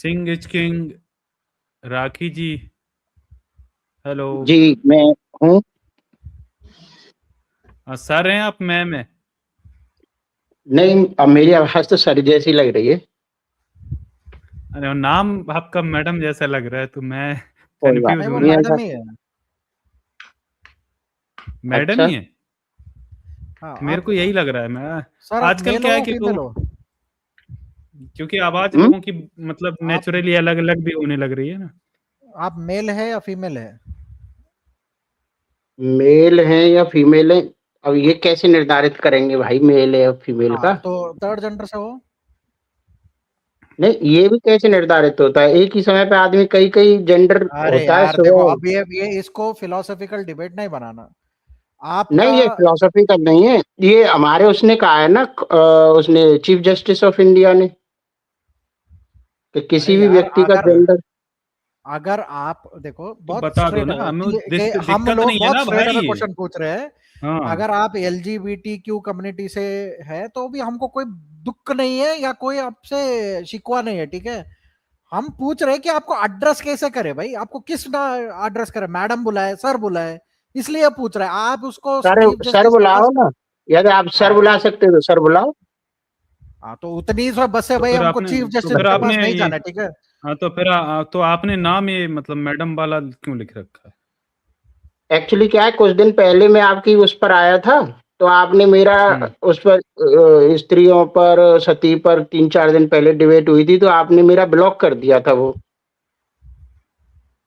Singh is king. Rakhi ji, hello. जी मैं हूँ। सर हैं आप, मैम है? नहीं, अब मेरी आवाज तो सर जैसी लग रही है। अरे नाम आपका मैडम जैसा लग रहा है, तो मैं कोई बात कंफ्यूज नहीं, हूँ वो ना। नहीं ऐसा। मैडम ही है। मैडम अच्छा। ही है। हाँ मेरे आप को यही लग रहा है। मैं सर, आप आजकल मेल क्या है हो कि फीमेल लोग, हो? क्योंकि आवाज हम्म। लोगों की मतलब आप नेचुरली अलग अलग भी होने लग रही है ना। आप मेल है या फीमेल है? मेल हैं या फीमेल हैं? अब ये कैसे निर्धारित करेंगे भाई, मेल है या फीमेल हाँ का? तो थर्ड जेंडर से हो? नहीं, ये भी कैसे निर्धारित होता है? एक ही समय पे आदमी कई कई जेंडर अरे होता है यार देखो, सुबह। अब ये इसको फिलोसॉफिकल डिबेट नहीं बनाना आपका। नहीं, ये फिलोसफी का नहीं है। ये हमारे उसने कहा है ना, उसने चीफ जस्टिस ऑफ इंडिया ने, कि अरे किसी भी यार, व्यक्ति का अगर जेंडर। अगर आप देखो, तो बहुत बता दो स्ट्रेट ना, हमें हम दिक्कत लोग नहीं है बहुत ना स्ट्रेट भाई। अवे क्वेश्चन पूछ रहे हैं। हाँ, अगर आप LGBTQ कम्युनिटी से है तो भी हमको कोई दुख नहीं है या कोई आपसे शिकवा नहीं है, ठीक है। हम पूछ रहे हैं कि आपको एड्रेस कैसे करे भाई, आपको किस ना एड्रेस करे, मैडम बुलाए, सर बुलाए, इसलिए पूछ रहे हैं आप उसको सर, चीफ सर जस्टिस के बुलाओ पास। ना। यदि आप सर हाँ बुला सकते हो तो सर बुलाओ। हाँ, तो उतनी सा बस है तो भाई, फिर हमको आपने चीफ तो जस्टिस फिर के आपने पास नहीं ये, जाना है, ठीक है। हाँ तो फिर तो आपने नाम ये मतलब मैडम वाला क्यों लिख रखा है? एक्चुअली क्या है, कुछ दिन पहले मैं आपकी उस पर आया था, तो आपने मेरा हम्म। उस पर स्त्रियों पर, सती पर 3-4 दिन पहले डिबेट हुई थी, तो आपने मेरा ब्लॉक कर दिया था वो।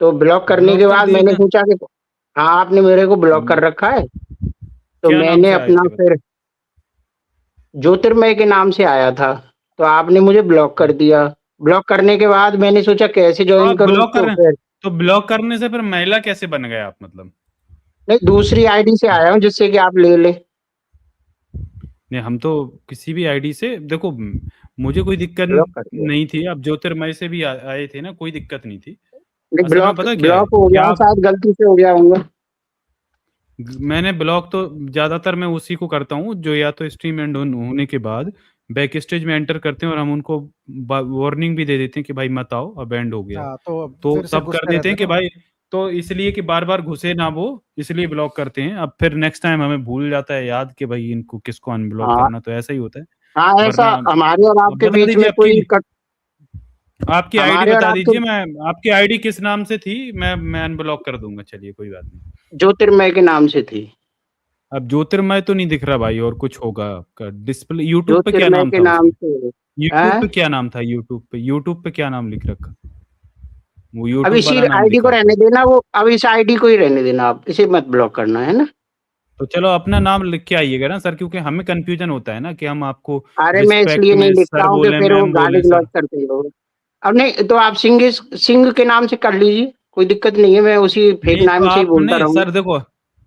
तो ब्लॉक करने के ब्लॉक कर बाद दिया मैंने क्या? सोचा कि हाँ, आपने मेरे को ब्लॉक कर हम्म, रखा है। तो क्या नाम मैंने से आए अपना थे फिर बताओ? ज्योतिर्मय के नाम से आया था, तो आपने मुझे ब्लॉक कर दिया। ब्लॉक करने के बाद मैंने सोचा कैसे तो ज्वाइन आप करूँ, ब्लॉक कर तो रहे हैं, फिर तो ब्लॉक करने से फिर महिला कैसे बन गए आप मतलब? नहीं, दूसरी आईडी से आया हूँ जिससे कि आप ले लें। नहीं, हम तो किसी भी आईडी से देखो, मुझे कोई दिक्कत ब्लॉक कर दिया। नहीं थी। अब ज्योतिर्मय से भी आए थे ना, कोई दिक्कत नहीं थी। नहीं, असल में ब्लॉक पता क्या है ब्लॉक हो क्या गया, आप, शायद गलती से हो गया होगा। मैंने ब्लॉक तो ज्यादातर मैं उसी को करता हूँ जो या तो स्ट्रीम एंड होने के बाद बैक स्टेज में एंटर करते हैं और हम उनको वार्निंग भी दे देते हैं कि भाई मत आओ, अब एंड हो गया। हाँ तो तो फिर से तब कर घुसते देते रहते हैं कि ना। भाई, तो इसलिए कि बार बार घुसे ना वो, इसलिए ब्लॉक करते हैं। अब फिर नेक्स्ट टाइम हमें भूल जाता है याद कि भाई इनको किसको अनब्लॉक हाँ करना, तो ऐसा ही होता है। हाँ, ऐसा वरना हमारे और अब आपके बता बीच दीजिए में आपकी, कोई आपकी आईडी हमारे और बता आपके दीजिए, मैं आपकी आईडी किस नाम से थी, मैं अनब्लॉक कर दूंगा, चलिए कोई बात नहीं। ज्योतिर्मय के नाम से थी। अब ज्योतिर्मय तो नहीं दिख रहा भाई, और कुछ होगा आपका डिस्प्ले। यूट्यूब पे क्या ज्योतिर्मय नाम के था नाम उसमें? से यूट्यूब है। पे क्या नाम था? यूट्यूब पे क्या नाम लिख रखा? वो अब यूट्यूब इसी वाला नाम आईडी को लिखा रहने होगा। देना, वो अब इस आईडी को ही रहने देना, आप इसे मत ब्लॉक करना, है ना। तो चलो अपना नाम लिख के आइएगा ना सर, क्योंकि हमें कंफ्यूजन होता है ना कि हम आपको अरे मैं रिस्पेक्ट इसलिए नहीं में लिखता सर हूँ कि बोले, फिर वो मैम गाली बोले गलौज सर। करते हैं लोग। अब नहीं तो आप सिंह के नाम से कर लीजिए, कोई दिक्कत नहीं है, मैं उसी फेक नहीं तो नाम से ही आप, बोलता नहीं रहूंगा। सर देखो,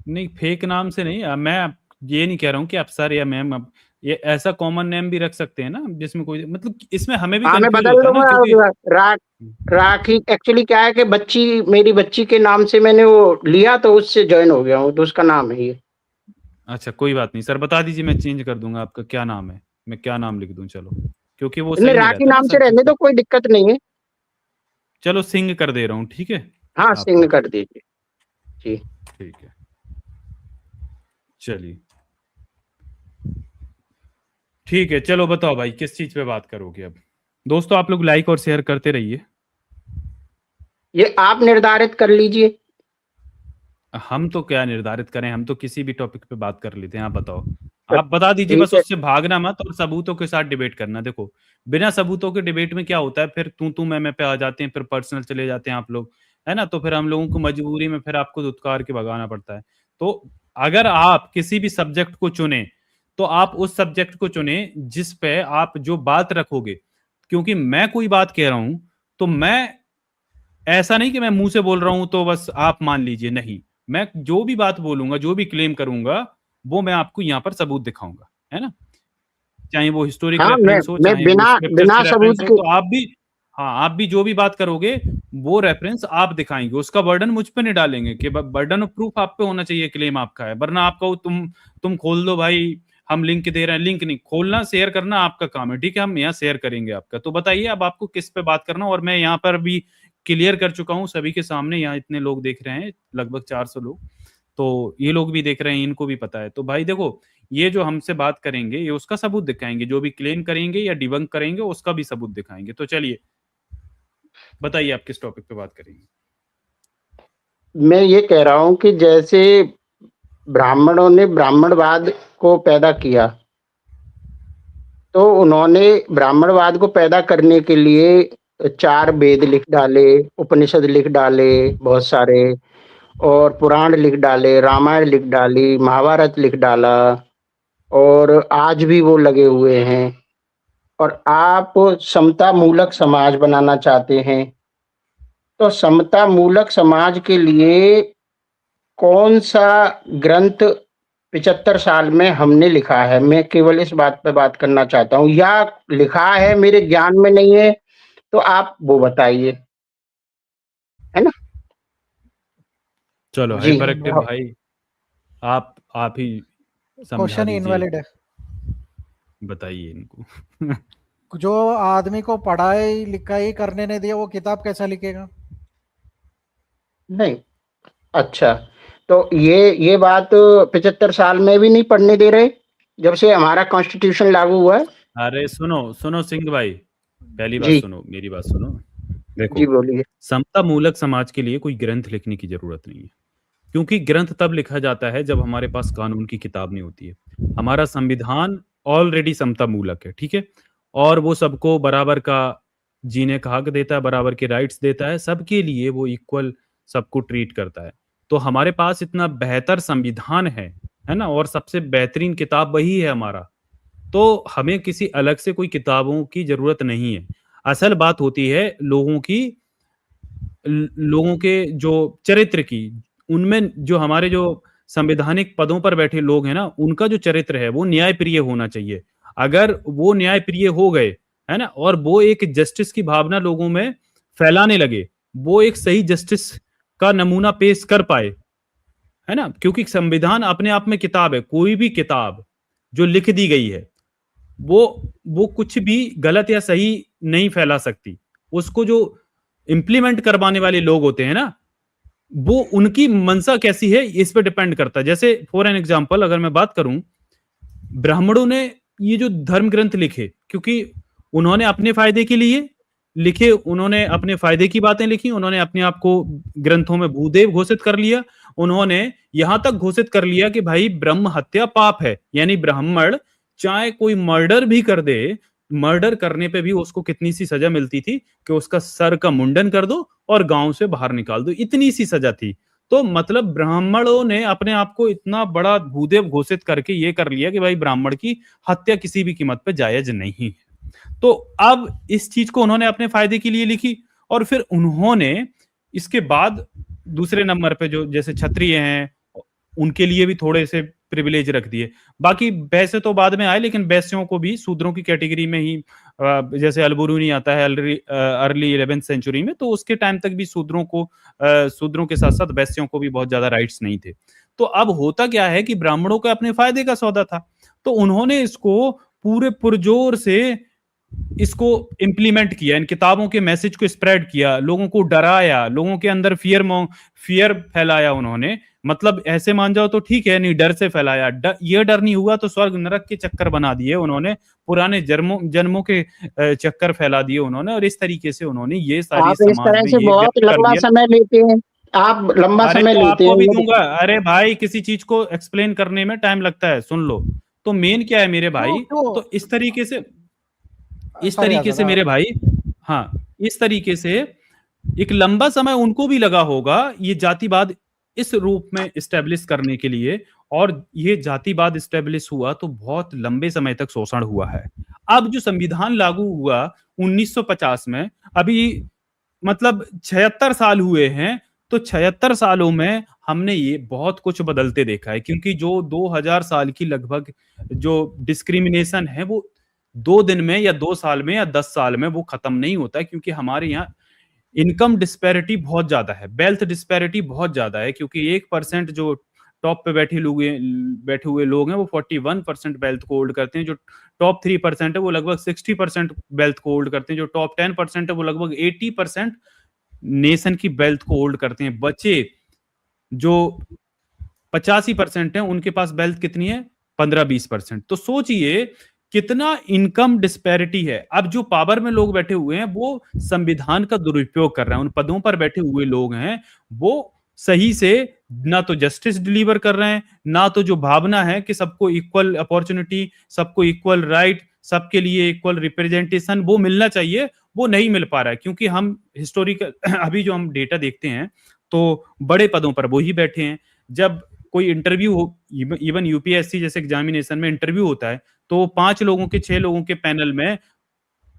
नहीं फेक नाम से नहीं, मैं ये नहीं कह रहा हूँ कि आप सर या मैम, अब ये ऐसा कॉमन नेम भी रख सकते हैं ना, जिसमें कोई मतलब, इसमें हमें भी हाँ, मैं कंफ्यूज बदल होता है ना, दूंगा। क्योंकि राखी एक्चुअली क्या है कि मेरी बच्ची के नाम से मैंने वो लिया, तो उससे ज्वाइन हो गया हूँ, तो उसका नाम है ये। अच्छा कोई बात नहीं सर, बता दीजिए, मैं चेंज कर दूंगा। आपका क्या नाम है? मैं क्या नाम लिख दूं चलो, क्योंकि वो नहीं, सही नहीं राखी रहता ना नाम से सर, रहने क्योंकि दो, कोई दिक्कत नहीं है। चलो सिंह कर दे रहा हूँ, ठीक है हाँ, आपका। सिंह कर दीजिए। जी। ठीक है, चलिए ठीक है। चलो बताओ भाई, किस चीज पे बात करोगे अब? दोस्तों आप लोग लाइक और शेयर करते रहिए। ये आप निर्धारित कर लीजिए। हम तो क्या निर्धारित करें, हम तो किसी भी टॉपिक पे बात कर लेते हैं। आप बताओ, तो आप बता दीजिए, ठीक बस है। उससे भागना मत और सबूतों के साथ डिबेट करना। देखो, बिना सबूतों के डिबेट में क्या होता है, फिर तू मैं पे आ जाते हैं, फिर पर्सनल चले जाते हैं आप लोग, है ना। तो फिर हम लोगों को मजबूरी में फिर आपको धुतकार के भगाना पड़ता है। तो अगर आप किसी भी सब्जेक्ट को चुने, तो आप उस सब्जेक्ट को चुने जिस पे आप जो बात रखोगे। क्योंकि मैं कोई बात कह रहा हूं, तो मैं ऐसा नहीं कि मैं मुंह से बोल रहा हूं तो बस आप मान लीजिए, नहीं। मैं जो भी बात बोलूंगा, जो भी क्लेम करूंगा, वो मैं आपको यहां पर सबूत दिखाऊंगा, है ना। चाहे वो हिस्टोरिक हाँ, मैं रेफरेंस हो, मैं चाहे वो बिना स्क्रिप्चर बिना से रेफरेंस सबूत हो, के। तो आप भी, हाँ आप भी जो भी बात करोगे, वो रेफरेंस आप दिखाएंगे। उसका बर्डन मुझ पे नहीं डालेंगे कि बर्डन ऑफ प्रूफ आप पे होना चाहिए, क्लेम आपका है। वरना आपका तुम खोल दो भाई, हम लिंक दे रहे हैं, लिंक नहीं खोलना, शेयर करना आपका काम है, ठीक है, हम यहाँ शेयर करेंगे आपका। तो बताइए अब आपको किस पे बात करना, और मैं यहाँ पर भी क्लियर कर चुका हूँ सभी के सामने, यहाँ इतने लोग देख रहे हैं, लगभग 400 लोग, तो ये लोग भी देख रहे हैं, इनको भी पता है। तो भाई देखो, ये जो हमसे बात करेंगे ये उसका सबूत दिखाएंगे, जो भी क्लेम करेंगे या डिबंक करेंगे उसका भी सबूत दिखाएंगे। तो चलिए बताइए आप किस टॉपिक पे बात करेंगे। मैं ये कह रहा हूँ कि जैसे ब्राह्मणों ने ब्राह्मणवाद को पैदा किया, तो उन्होंने ब्राह्मणवाद को पैदा करने के लिए 4 वेद लिख डाले, उपनिषद लिख डाले बहुत सारे, और पुराण लिख डाले, रामायण लिख डाली, महाभारत लिख डाला, और आज भी वो लगे हुए हैं। और आप समता मूलक समाज बनाना चाहते हैं, तो समता मूलक समाज के लिए कौन-सा ग्रंथ 75 साल में हमने लिखा है? मैं केवल इस बात पे बात करना चाहता हूँ, या लिखा है मेरे ज्ञान में नहीं है, तो आप वो बताइए, है ना? चलो जी। हाइपर एक्टिव भाई, आप ही समझा क्वेश्चन दीजिए, इनवैलिड है। बताइए इनको। जो आदमी को पढ़ाई लिखाई करने नहीं दिया वो किताब कैसा लिखेगा? नहीं, अच्छा, तो ये बात 75 साल में भी नहीं पढ़ने दे रहे, जब से हमारा कॉन्स्टिट्यूशन लागू हुआ है? अरे सुनो सिंह भाई, पहली बात जी, सुनो, मेरी बात सुनो। जी देखो, बोलिए। समता मूलक समाज के लिए कोई ग्रंथ लिखने की जरूरत नहीं है, क्योंकि ग्रंथ तब लिखा जाता है जब हमारे पास कानून की किताब नहीं होती है। हमारा संविधान ऑलरेडी समता मूलक है, ठीक है, और वो सबको बराबर का जीने का हक देता है, बराबर के राइट्स देता है, सबके लिए वो इक्वल सबको ट्रीट करता है। तो हमारे पास इतना बेहतर संविधान है ना, और सबसे बेहतरीन किताब वही है हमारा। तो हमें किसी अलग से कोई किताबों की जरूरत नहीं है। असल बात होती है लोगों के जो चरित्र की, उनमें जो हमारे जो संवैधानिक पदों पर बैठे लोग हैं ना, उनका जो चरित्र है वो न्यायप्रिय होना चाहिए। अगर वो न्यायप्रिय हो गए, है ना, और वो एक जस्टिस की भावना लोगों में फैलाने लगे, वो एक सही जस्टिस का नमूना पेश कर पाए, है ना, क्योंकि संविधान अपने आप में किताब है। कोई भी किताब जो लिख दी गई है वो वो कुछ भी गलत या सही नहीं फैला सकती। उसको जो इंप्लीमेंट करवाने वाले लोग होते हैं ना, वो उनकी मंशा कैसी है इस पे डिपेंड करता है। जैसे फॉर एन एग्जांपल अगर मैं बात करूं, ब्राह्मणों ने ये जो धर्म ग्रंथ लिखे, क्योंकि उन्होंने अपने फायदे के लिए लिखे, उन्होंने अपने फायदे की बातें लिखी, उन्होंने अपने आप को ग्रंथों में भूदेव घोषित कर लिया, उन्होंने यहां तक घोषित कर लिया कि भाई ब्रह्म हत्या पाप है, यानी ब्राह्मण चाहे कोई मर्डर भी कर दे, मर्डर करने पे भी उसको कितनी सी सजा मिलती थी कि उसका सर का मुंडन कर दो और गांव से बाहर निकाल दो, इतनी सी सजा थी। तो मतलब ब्राह्मणों ने अपने आप को इतना बड़ा भूदेव घोषित करके ये कर लिया कि भाई ब्राह्मण की हत्या किसी भी कीमत पे जायज नहीं है। तो अब इस चीज को उन्होंने अपने फायदे के लिए लिखी, और फिर उन्होंने इसके बाद दूसरे नंबर पे जो जैसे क्षत्रिय हैं उनके लिए भी थोड़े से प्रिविलेज रख दिए। बाकी वैसे तो बाद में आए, लेकिन वैश्यों को भी शूद्रों की कैटेगरी में ही, जैसे अलबुरुनी आता है अर्ली 11th सेंचुरी में, तो उसके टाइम तक भी शूद्रों के साथ साथ वैश्यों को भी बहुत ज्यादा राइट्स नहीं थे। तो अब होता क्या है कि ब्राह्मणों का अपने फायदे का सौदा था, तो उन्होंने इसको पूरे पुरजोर से इसको इम्प्लीमेंट किया, इन किताबों के मैसेज को स्प्रेड किया, लोगों को डराया, लोगों के अंदर फियर फैलाया उन्होंने। मतलब ऐसे मान जाओ तो ठीक है, नहीं डर से फैलाया, ये डर नहीं हुआ तो स्वर्ग नरक के चक्कर बना दिए उन्होंने, पुराने जन्मों के चक्कर फैला दिए उन्होंने, और इस तरीके से उन्होंने ये सारी आप इस समाज तरह में से ये बहुत व्यक्त कर लंबा दिया। समय लेते हैं, आप लंबा अरे समय तो लेते आपको भी हैं। दूंगा, अरे भाई किसी चीज को एक्सप्लेन करने में टाइम लगता है, सुन लो। तो मेन क्या है मेरे क्यों भाई, क्यों तो इस सॉरी तरीके आजाद, से मेरे भाई, हाँ, इस तरीके से एक लंबा समय उनको भी लगा होगा ये जातिवाद इस रूप में स्टेब्लिश करने के लिए, और ये जातिवाद स्टेब्लिश हुआ तो बहुत लंबे समय तक शोषण हुआ है। अब जो संविधान लागू हुआ 1950 में, अभी मतलब 76 साल हुए हैं, तो 76 सालों में हमने ये बहुत कुछ बदलते देखा है, क्योंकि जो 2000 साल की लगभग जो डिस्क्रिमिनेशन है वो 2 दिन में या 2 साल में या 10 साल में वो खत्म नहीं होता है, क्योंकि हमारे यहाँ इनकम डिस्पैरिटी बहुत ज्यादा है, वेल्थ डिस्पैरिटी बहुत ज्यादा है, क्योंकि 1% जो टॉप पे बैठे हुए लोग हैं वो 41% वेल्थ को होल्ड करते हैं, जो टॉप 3% है वो लगभग 60% वेल्थ को होल्ड करते हैं, जो टॉप 10% है वो लगभग 80% नेशन की वेल्थ को होल्ड करते हैं। बचे जो 85% है उनके पास वेल्थ कितनी है, 15-20%। तो सोचिए कितना इनकम डिस्पैरिटी है। अब जो पावर में लोग बैठे हुए हैं वो संविधान का दुरुपयोग कर रहे हैं, उन पदों पर बैठे हुए लोग हैं वो सही से ना तो जस्टिस डिलीवर कर रहे हैं, ना तो जो भावना है कि सबको इक्वल अपॉर्चुनिटी, सबको इक्वल राइट, सबके लिए इक्वल रिप्रेजेंटेशन वो मिलना चाहिए, वो नहीं मिल पा रहा है। क्योंकि हम हिस्टोरिकल अभी जो हम डेटा देखते हैं तो बड़े पदों पर वो ही बैठे हैं। जब कोई इंटरव्यू हो, इवन यूपीएससी जैसे एग्जामिनेशन में इंटरव्यू होता है तो 5 लोगों के 6 लोगों के पैनल में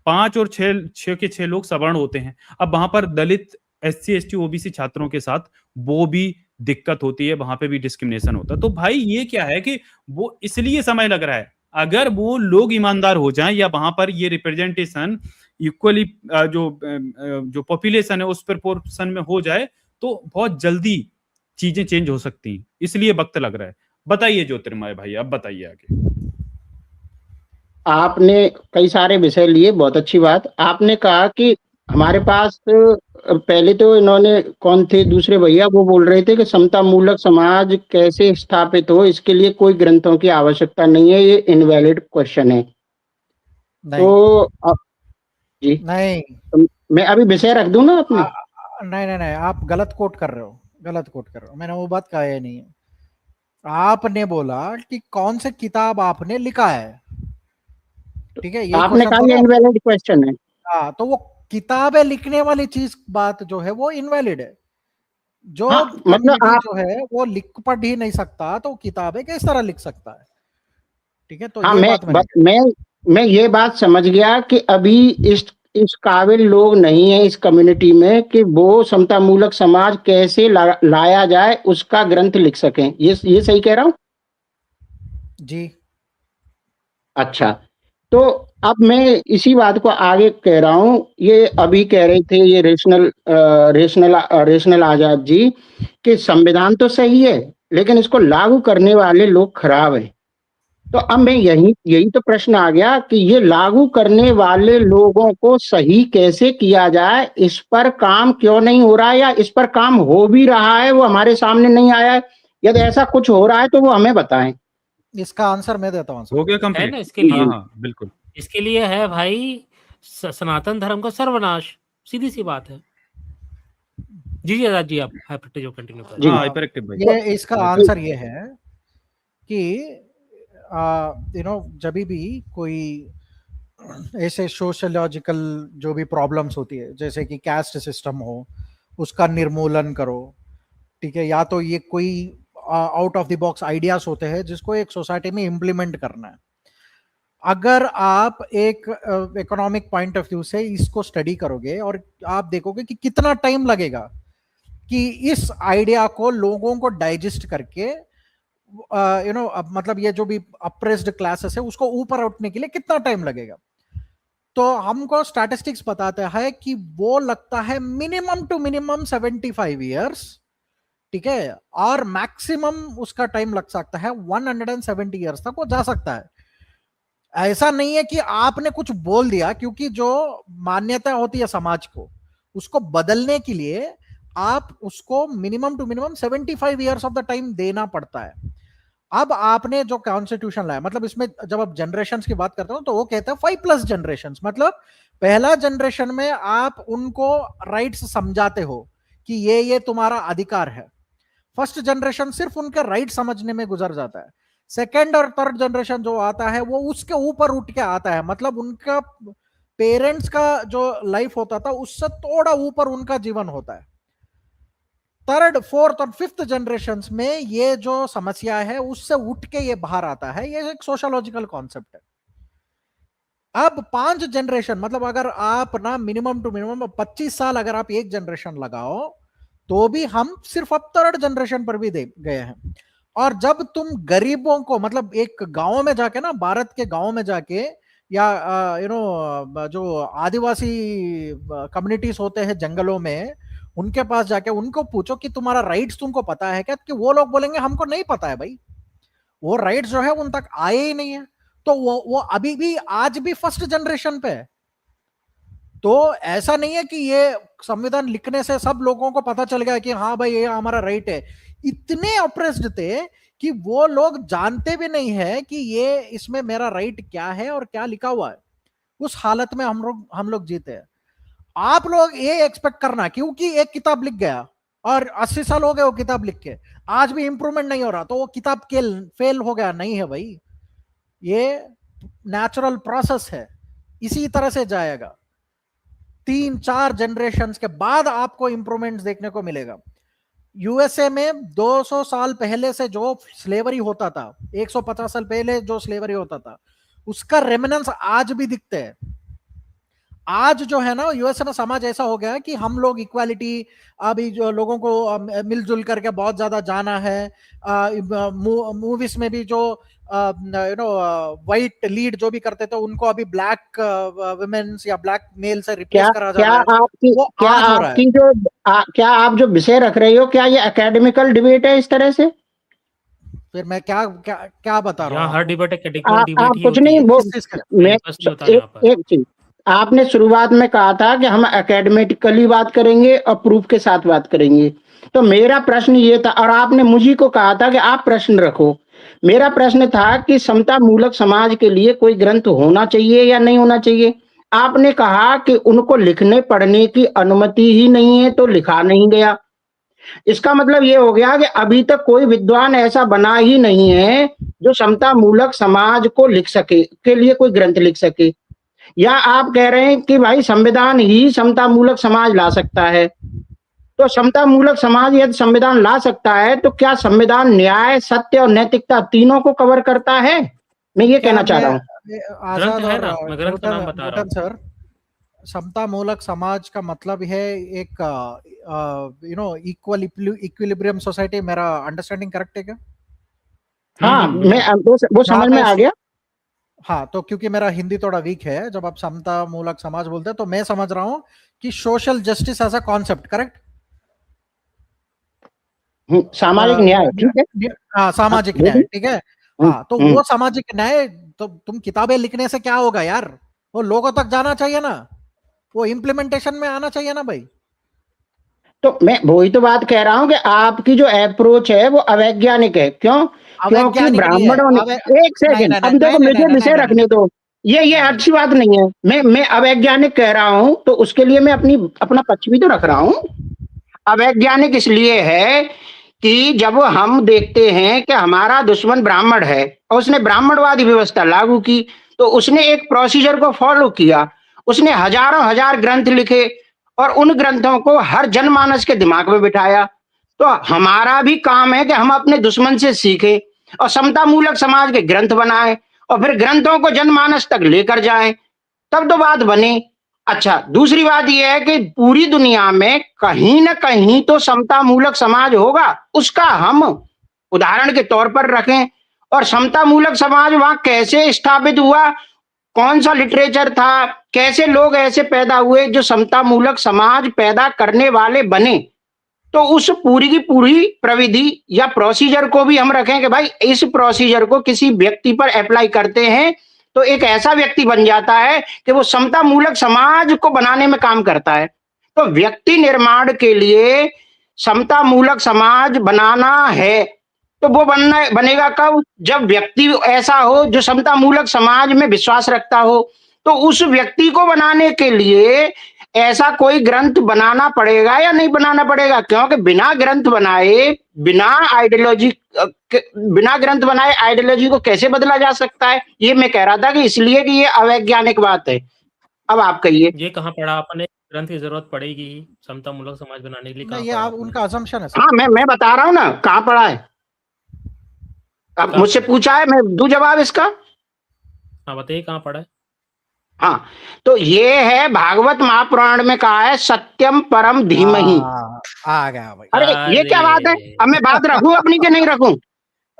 5 और 6 के 6 लोग सवर्ण होते हैं। अब वहां पर दलित, एससी एसटी ओबीसी छात्रों के साथ वो भी दिक्कत होती है, वहां पे भी डिस्क्रिमिनेशन होता है। तो भाई ये क्या है कि वो इसलिए समय लग रहा है। अगर वो लोग ईमानदार हो जाएं या वहां पर ये रिप्रेजेंटेशन इक्वली जो पॉपुलेशन है उस प्रोपोर्शन में हो जाए तो बहुत जल्दी चीजें चेंज हो सकती हैं। इसलिए वक्त लग रहा है। बताइए ज्योतिर्मय भाई, अब बताइए आगे। आपने कई सारे विषय लिए, बहुत अच्छी बात। आपने कहा कि हमारे पास पहले तो इन्होंने कौन थे दूसरे भैया, वो बोल रहे थे कि समता मूलक समाज कैसे स्थापित हो, इसके लिए कोई ग्रंथों की आवश्यकता नहीं है, ये इनवैलिड क्वेश्चन है। नहीं तो जी नहीं तो मैं अभी विषय रख दूं ना अपने। नहीं नहीं नहीं, आप गलत कोट कर रहे हो, गलत कोट कर रहे हो। मैंने वो बात कहा ही नहीं है। आपने बोला कि कौन से किताब आपने लिखा है, ठीक है, ये आपने क्वेश्चन कहा थोड़ा ये इनवैलिड क्वेश्चन है। हाँ, तो वो किताबें लिखने वाली चीज बात जो है वो इनवैलिड है। जो हाँ मतलब कम्युनिटी आप, जो है वो लिख पढ़ ही नहीं सकता तो किताबें किस तरह लिख सकता है, ठीक है, तो हाँ ये बात मैंने मैं ये बात समझ गया कि अभी इस काबिल लोग नहीं है इस कम्युनिटी में कि वो समता मूलक समाज कैसे लाया जाए उसका ग्रंथ लिख सकें। ये सही कह रहा हूँ? जी। अच्छा, तो अब मैं इसी बात को आगे कह रहा हूँ। ये अभी कह रहे थे ये रेशनल आजाद जी कि संविधान तो सही है लेकिन इसको लागू करने वाले लोग खराब हैं। तो अब मैं यही तो प्रश्न आ गया कि ये लागू करने वाले लोगों को सही कैसे किया जाए, इस पर काम क्यों नहीं हो रहा है, या इस पर काम हो भी रहा है वो हमारे सामने नहीं आया है। यदि ऐसा कुछ हो रहा है तो वो हमें बताएं। इसका आंसर मैं देता हूँ। हो गया है कंप्लीट ना इसके लिए। हाँ हाँ बिल्कुल। इसके लिए है भाई सनातन धर्म का सर्वनाश, सीधी सी बात है। जी आजाद जी, आप हाइपरएक्टिव कंटिन्यू करें। हाँ हाइपरएक्टिव भाई। ये इसका आंसर ये है कि जब भी कोई ऐसे सोशलॉजिकल जो भी प्रॉब्लम्स होती है, जैसे कि कास्ट सिस्टम हो, उसका निर्मूलन करो, ठीक है, या तो ये कोई out of the box ideas होते हैं जिसको एक सोसाइटी में इम्प्लीमेंट करना है। अगर आप एक इकोनॉमिक पॉइंट ऑफ व्यू से इसको स्टडी करोगे और आप देखोगे कि कितना टाइम लगेगा कि इस आइडिया को लोगों को डाइजेस्ट करके मतलब ये जो भी अप्रेस्ड क्लासेस है उसको ऊपर उठने के लिए कितना टाइम लगेगा। तो हमको स्टैटिस्टिक्स बताते हैं कि वो लगता है मिनिमम टू मिनिमम 75 ईयर्स, ठीक है, और मैक्सिमम उसका टाइम लग सकता है 170 ईयर्स तक वो जा सकता है। ऐसा नहीं है कि आपने कुछ बोल दिया, क्योंकि जो मान्यता होती है समाज को उसको बदलने के लिए आप उसको minimum to minimum 75 years of the time देना पड़ता है। अब आपने जो कॉन्स्टिट्यूशन लाया, मतलब इसमें जब आप जनरेशंस की बात करते हो तो वो कहता है 5+ जनरेशंस, मतलब पहला जनरेशन में आप उनको राइट्स समझाते हो कि ये तुम्हारा अधिकार है। फर्स्ट जनरेशन सिर्फ उनके राइट समझने में गुजर जाता है। सेकेंड और थर्ड जनरेशन जो आता है वो उसके ऊपर उठ के आता है, मतलब उनका पेरेंट्स का जो लाइफ होता था उससे थोड़ा ऊपर उनका जीवन होता है। थर्ड, फोर्थ और फिफ्थ जनरेशन में ये जो समस्या है उससे उठ के ये बाहर आता है। ये एक सोशोलॉजिकल कॉन्सेप्ट है। अब 5 जनरेशन, मतलब अगर आप ना मिनिमम टू मिनिमम 25 साल अगर आप एक जनरेशन लगाओ तो भी हम सिर्फ अब थर्ड जनरेशन पर भी दे गए हैं। और जब तुम गरीबों को, मतलब एक गांव में जाके ना, भारत के गांव में जाके, या जो आदिवासी कम्युनिटीज होते हैं जंगलों में, उनके पास जाके उनको पूछो कि तुम्हारा राइट्स तुमको पता है क्या, कि वो लोग बोलेंगे हमको नहीं पता है भाई, वो राइट्स जो है उन तक आए ही नहीं है। तो वो अभी भी आज भी फर्स्ट जनरेशन पे है। तो ऐसा नहीं है कि ये संविधान लिखने से सब लोगों को पता चल गया कि हाँ भाई ये हमारा राइट है। इतने ऑप्रेस्ड थे कि वो लोग जानते भी नहीं है कि ये इसमें मेरा राइट क्या है और क्या लिखा हुआ है। उस हालत में हम लोग जीते हैं। आप लोग ये एक्सपेक्ट करना क्योंकि एक किताब लिख गया और 80 साल हो गए वो किताब लिख के, आज भी इंप्रूवमेंट नहीं हो रहा, तो वो किताब फेल हो गया? नहीं है भाई, ये नेचुरल प्रोसेस है, इसी तरह से जाएगा। 3-4 जनरेशन के बाद आपको इंप्रूवमेंट देखने को मिलेगा। यूएसए में 200 साल पहले से जो स्लेवरी होता था, 150 साल पहले जो स्लेवरी होता था, उसका रेमिनेंस आज भी दिखते हैं। आज जो है ना यूएसए में समाज ऐसा हो गया है कि हम लोग इक्वालिटी, अभी जो लोगों को मिलजुल करके बहुत ज्यादा जाना है। मूवीज में भी जो व्हाइट लीड जो भी करते थे उनको अभी ब्लैक वुमेन्स या ब्लैक मेल से रिप्लेस करा जा रहा है। क्या आप जो विषय रख रहे हो, क्या ये एकेडमिकल डिबेट है इस तरह से? फिर मैं क्या क्या क्या बता रहा हूँ? हर डिबेट आप कुछ नहीं, वो मैं एक चीज आपने शुरुआत में कहा था कि हम एकेडमिकली बात करेंगे और प्रूफ के साथ बात करेंगे। तो मेरा प्रश्न ये था, और आपने मुझे को कहा था कि आप प्रश्न रखो। मेरा प्रश्न था कि समता मूलक समाज के लिए कोई ग्रंथ होना चाहिए या नहीं होना चाहिए। आपने कहा कि उनको लिखने पढ़ने की अनुमति ही नहीं है तो लिखा नहीं गया। इसका मतलब ये हो गया कि अभी तक कोई विद्वान ऐसा बना ही नहीं है जो समता मूलक समाज को लिख सके, के लिए कोई ग्रंथ लिख सके। या आप कह रहे हैं कि भाई संविधान ही समता मूलक समाज ला सकता है। तो समता मूलक समाज यदि संविधान ला सकता है तो क्या संविधान न्याय, सत्य और नैतिकता तीनों को कवर करता है? मैं ये कहना चाह रहा हूँ। सर, समता मूलक समाज का मतलब है एक इक्विलिब्रियम सोसाइटी। मेरा अंडरस्टैंडिंग करेक्ट है क्या? हाँ, मैं वो समझ में आ गया। हाँ, तो क्योंकि मेरा हिंदी थोड़ा वीक है, जब आप समता मूलक समाज बोलते हैं तो मैं समझ रहा हूं कि social justice as a concept, correct? सामाजिक न्याय, ठीक है। हाँ, सामाजिक न्याय, ठीक है। हाँ, तो वो सामाजिक न्याय, तो तुम किताबें लिखने से क्या होगा यार? वो लोगों तक जाना चाहिए ना, वो इम्प्लीमेंटेशन में आना चाहिए ना भाई। तो मैं वही तो बात कह रहा हूँ कि आपकी जो अप्रोच है वो अवैज्ञानिक है। क्यों? क्योंकि ब्राह्मणों ने, एक सेकंड, अब देखो मुझे विषय रखने दो। ये अच्छी बात नहीं है। मैं अवैज्ञानिक कह रहा हूँ तो उसके लिए मैं अपना पक्ष भी तो रख रहा हूँ। अवैज्ञानिक इसलिए है कि जब हम देखते हैं कि हमारा दुश्मन ब्राह्मण है और उसने ब्राह्मणवादी व्यवस्था लागू की, तो उसने एक प्रोसीजर को फॉलो किया। उसने हजारों हजार ग्रंथ लिखे और उन ग्रंथों को हर जनमानस के दिमाग में बिठाया। तो हमारा भी काम है कि हम अपने दुश्मन से सीखें और समता मूलक समाज के ग्रंथ बनाएं और फिर ग्रंथों को जनमानस तक लेकर जाएं, तब तो बात बने। अच्छा, दूसरी बात यह है कि पूरी दुनिया में कहीं ना कहीं तो समता मूलक समाज होगा, उसका हम उदाहरण के तौर पर रखें। और समता मूलक समाज वहां कैसे स्थापित हुआ, कौन सा लिटरेचर था, कैसे लोग ऐसे पैदा हुए जो समता मूलक समाज पैदा करने वाले बने, तो उस पूरी की पूरी प्रविधि या प्रोसीजर को भी हम रखें कि भाई इस प्रोसीजर को किसी व्यक्ति पर अप्लाई करते हैं तो एक ऐसा व्यक्ति बन जाता है कि वो समता मूलक समाज को बनाने में काम करता है। तो व्यक्ति निर्माण के लिए समता मूलक समाज बनाना है, तो वो बनेगा कब? जब व्यक्ति ऐसा हो जो समता मूलक समाज में विश्वास रखता हो। तो उस व्यक्ति को बनाने के लिए ऐसा कोई ग्रंथ बनाना पड़ेगा या नहीं बनाना पड़ेगा? क्योंकि बिना ग्रंथ बनाए, बिना ग्रंथ बनाए आइडियोलॉजी को कैसे बदला जा सकता है? ये मैं कह रहा था कि इसलिए कि ये अवैज्ञानिक बात है। अब आप कहिए, ये कहाँ पढ़ा आपने? ग्रंथ की जरूरत पड़ेगी समता मूलक समाज बनाने के लिए? नहीं, ये आप उनका असम्पशन है। हाँ, मैं बता रहा हूँ ना कहाँ पढ़ा है। अब मुझसे पूछा है, मैं दूं जवाब इसका। हाँ, बताइए कहाँ पढ़ा है। हाँ, तो ये है भागवत महापुराण में कहा है सत्यम परम धीमहि। आ गया भाई। अरे ये क्या बात है? अब मैं बात रखूं अपनी के नहीं रखूं?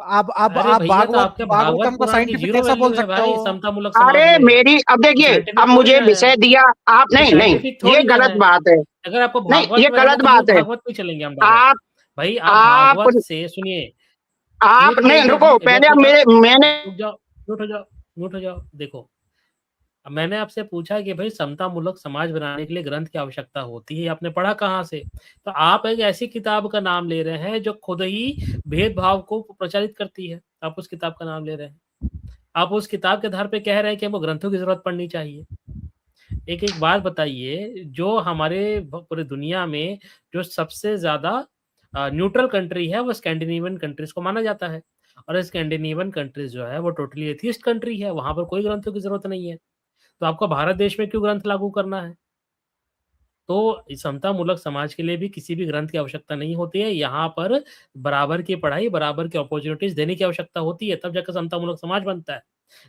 अब अरे भैया, तो आपके भागवत भागवतम को पुराण की साइंटिफिक जीरो कैसा बोल वैल्यू है सकते भाई हो? समतामूलक समाज अरे में। मेरी अब देखिए, साइंटिफिक अब थोड़ी मुझे ना विषय है, दिया आप, ये नहीं नहीं, साइंटिफिक थोड़ी ये ना गलत है। बात है, अगर आपको नहीं भागवत ये में रहना गलत तो मूल बात है। भागवत पे चलेंगे हम डायरेक्ट। आप भाई आप आप भागवत से सुनिए, आप एक नहीं, मिनट रुको, पहले अब मैंने रुक जाओ, म्यूट हो जाओ, म्यूट हो जाओ। देखो, अब मैंने आपसे पूछा कि भाई समतामूलक समाज बनाने के लिए ग्रंथ की आवश्यकता होती है, आपने पढ़ा कहाँ से? तो आप एक ऐसी किताब का नाम ले रहे हैं जो खुद ही भेदभाव को प्रचारित करती है, आप उस किताब का नाम ले रहे हैं। आप उस किताब के आधार पे कह रहे हैं कि हमको ग्रंथों की जरूरत पड़नी चाहिए। एक एक बात बताइए, जो हमारे पूरी दुनिया में जो सबसे ज्यादा न्यूट्रल कंट्री है वो स्कैंडिनेवियन कंट्रीज को माना जाता है, और स्कैंडिनेवियन कंट्रीज जो है वो टोटली एथियस्ट कंट्री है, वहां पर कोई ग्रंथों की जरूरत नहीं है। तो आपको भारत देश में क्यों ग्रंथ लागू करना है? तो समतामूलक समाज के लिए भी किसी भी ग्रंथ की आवश्यकता नहीं होती है। यहाँ पर बराबर की पढ़ाई, बराबर की अपॉर्चुनिटीज देने की आवश्यकता होती है, तब जाकर समतामूलक समाज बनता है।